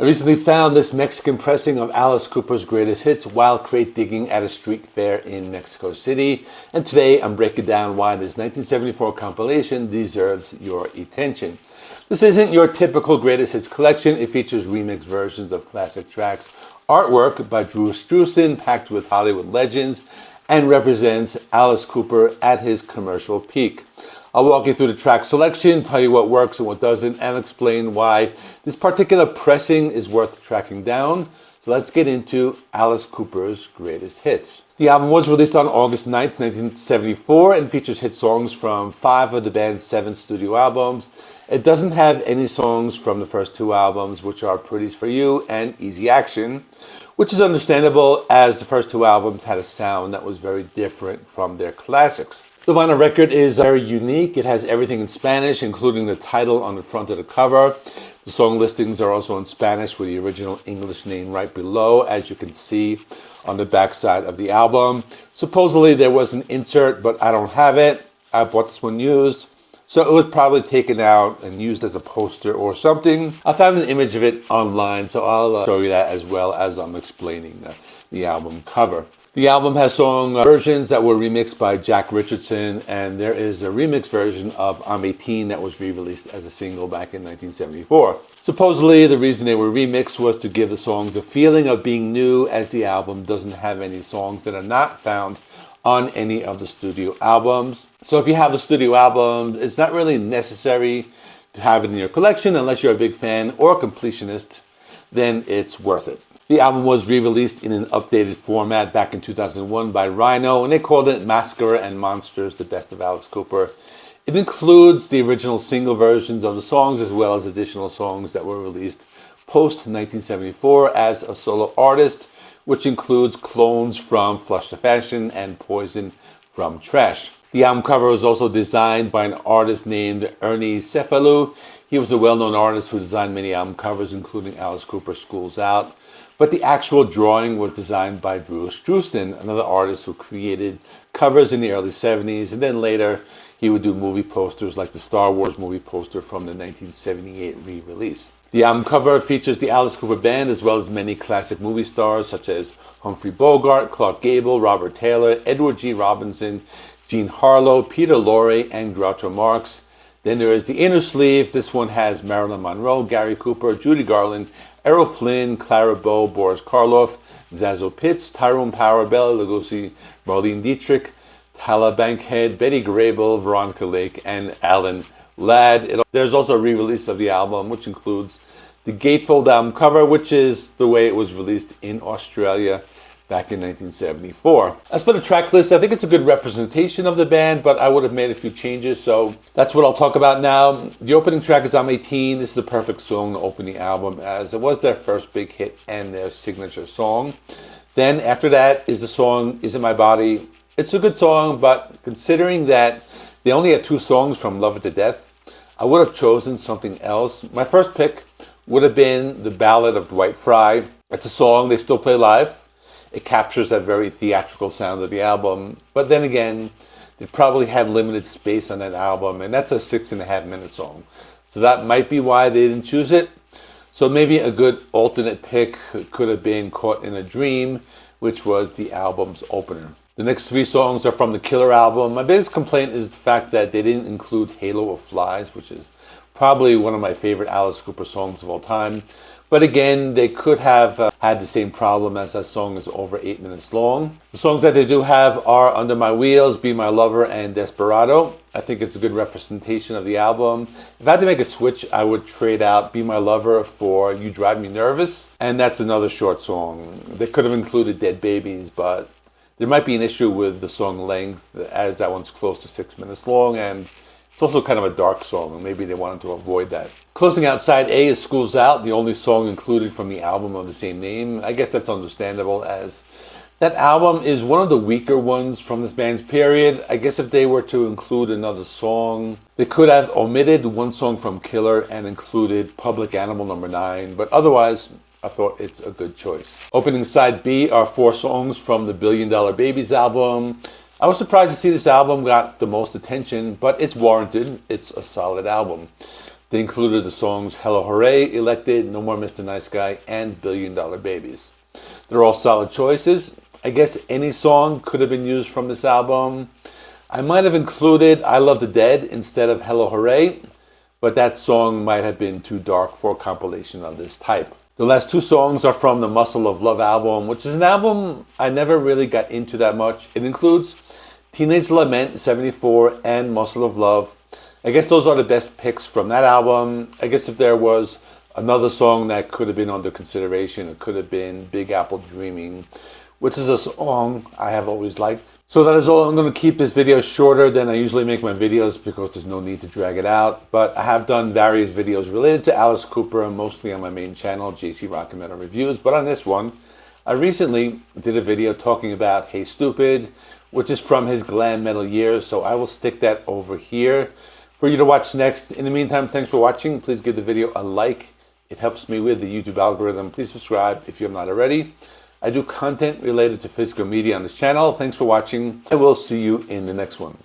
I recently found this Mexican pressing of Alice Cooper's greatest hits while crate digging at a street fair in Mexico City, and today I'm breaking down why this 1974 compilation deserves your attention. This isn't your typical greatest hits collection. It features remixed versions of classic tracks, artwork by Drew Struzan packed with Hollywood legends, and represents Alice Cooper at his commercial peak. I'll walk you through the track selection, tell you what works and what doesn't, and explain why this particular pressing is worth tracking down. So let's get into Alice Cooper's greatest hits. The album was released on August 9th, 1974, and features hit songs from 5 of the band's 7 studio albums. It doesn't have any songs from the first 2 albums, which are Pretties for You and Easy Action, which is understandable as the first 2 albums had a sound that was very different from their classics. The vinyl record is very unique. It has everything in Spanish, including the title on the front of the cover. The song listings are also in Spanish with the original English name right below, as you can see on the back side of the album. Supposedly there was an insert, but I don't have it. I bought this one used, so it was probably taken out and used as a poster or something. I found an image of it online, so I'll show you that as well as I'm explaining the album cover. The album has song versions that were remixed by Jack Richardson, and there is a remix version of I'm 18 that was re-released as a single back in 1974. Supposedly, the reason they were remixed was to give the songs a feeling of being new, as the album doesn't have any songs that are not found on any of the studio albums. So if you have a studio album, it's not really necessary to have it in your collection unless you're a big fan or a completionist, then it's worth it. The album was re-released in an updated format back in 2001 by Rhino, and they called it Mascara and Monsters, the best of Alice Cooper. It includes the original single versions of the songs as well as additional songs that were released post-1974 as a solo artist, which includes clones from Flush the Fashion and Poison from Trash. The album cover was also designed by an artist named Ernie Cefalu. He was a well-known artist who designed many album covers, including Alice Cooper Schools Out. But the actual drawing was designed by Drew Struzan, another artist who created covers in the early 70s, and then later he would do movie posters like the Star Wars movie poster from the 1978 re-release. The album cover features the Alice Cooper Band as well as many classic movie stars such as Humphrey Bogart, Clark Gable, Robert Taylor, Edward G. Robinson, Jean Harlow, Peter Lorre, and Groucho Marx. Then there is the inner sleeve. This one has Marilyn Monroe, Gary Cooper, Judy Garland, Errol Flynn, Clara Bow, Boris Karloff, Zazo Pitts, Tyrone Power, Bela Lugosi, Marlene Dietrich, Tala Bankhead, Betty Grable, Veronica Lake, and Alan Ladd. There's also a re-release of the album, which includes the gatefold album cover, which is the way it was released in Australia back in 1974. As for the track list, I think it's a good representation of the band, but I would have made a few changes, so that's what I'll talk about now. The opening track is I'm 18. This is a perfect song to open the album, as it was their first big hit and their signature song. Then after that is the song Is It My Body. It's a good song, but considering that they only had 2 songs from Love It to Death, I would have chosen something else. My first pick would have been The Ballad of Dwight Fry. It's a song they still play live. It captures that very theatrical sound of the album. But then again, they probably had limited space on that album, and that's a 6.5-minute song. So that might be why they didn't choose it. So maybe a good alternate pick could have been Caught in a Dream, which was the album's opener. The next 3 songs are from the Killer album. My biggest complaint is the fact that they didn't include Halo of Flies, which is probably one of my favorite Alice Cooper songs of all time. But again, they could have had the same problem as that song is over 8 minutes long. The songs that they do have are Under My Wheels, Be My Lover, and Desperado. I think it's a good representation of the album. If I had to make a switch, I would trade out Be My Lover for You Drive Me Nervous. And that's another short song. They could have included Dead Babies, but there might be an issue with the song length, as that one's close to 6 minutes long, and it's also kind of a dark song, and maybe they wanted to avoid that. Closing out side A is School's Out, the only song included from the album of the same name. I guess that's understandable, as that album is one of the weaker ones from this band's period. I guess if they were to include another song, they could have omitted 1 song from Killer and included Public Animal No. 9, but otherwise, I thought it's a good choice. Opening side B are 4 songs from the Billion Dollar Babies album. I was surprised to see this album got the most attention, but it's warranted. It's a solid album. They included the songs Hello Hooray, Elected, No More Mr. Nice Guy, and Billion Dollar Babies. They're all solid choices. I guess any song could have been used from this album. I might have included I Love the Dead instead of Hello Hooray, but that song might have been too dark for a compilation of this type. The last two songs are from the Muscle of Love album, which is an album I never really got into that much. It includes Teenage Lament, 74, and Muscle of Love. I guess those are the best picks from that album. I guess if there was another song that could have been under consideration, it could have been Big Apple Dreaming, which is a song I have always liked. So that is all. I'm going to keep this video shorter than I usually make my videos because there's no need to drag it out. But I have done various videos related to Alice Cooper, mostly on my main channel, JC Rock and Metal Reviews. But on this one, I recently did a video talking about Hey Stupid, which is from his glam metal years. So I will stick that over here for you to watch next. In the meantime, thanks for watching. Please give the video a like. It helps me with the YouTube algorithm. Please subscribe if you have not already. I do content related to physical media on this channel. Thanks for watching. I will see you in the next one.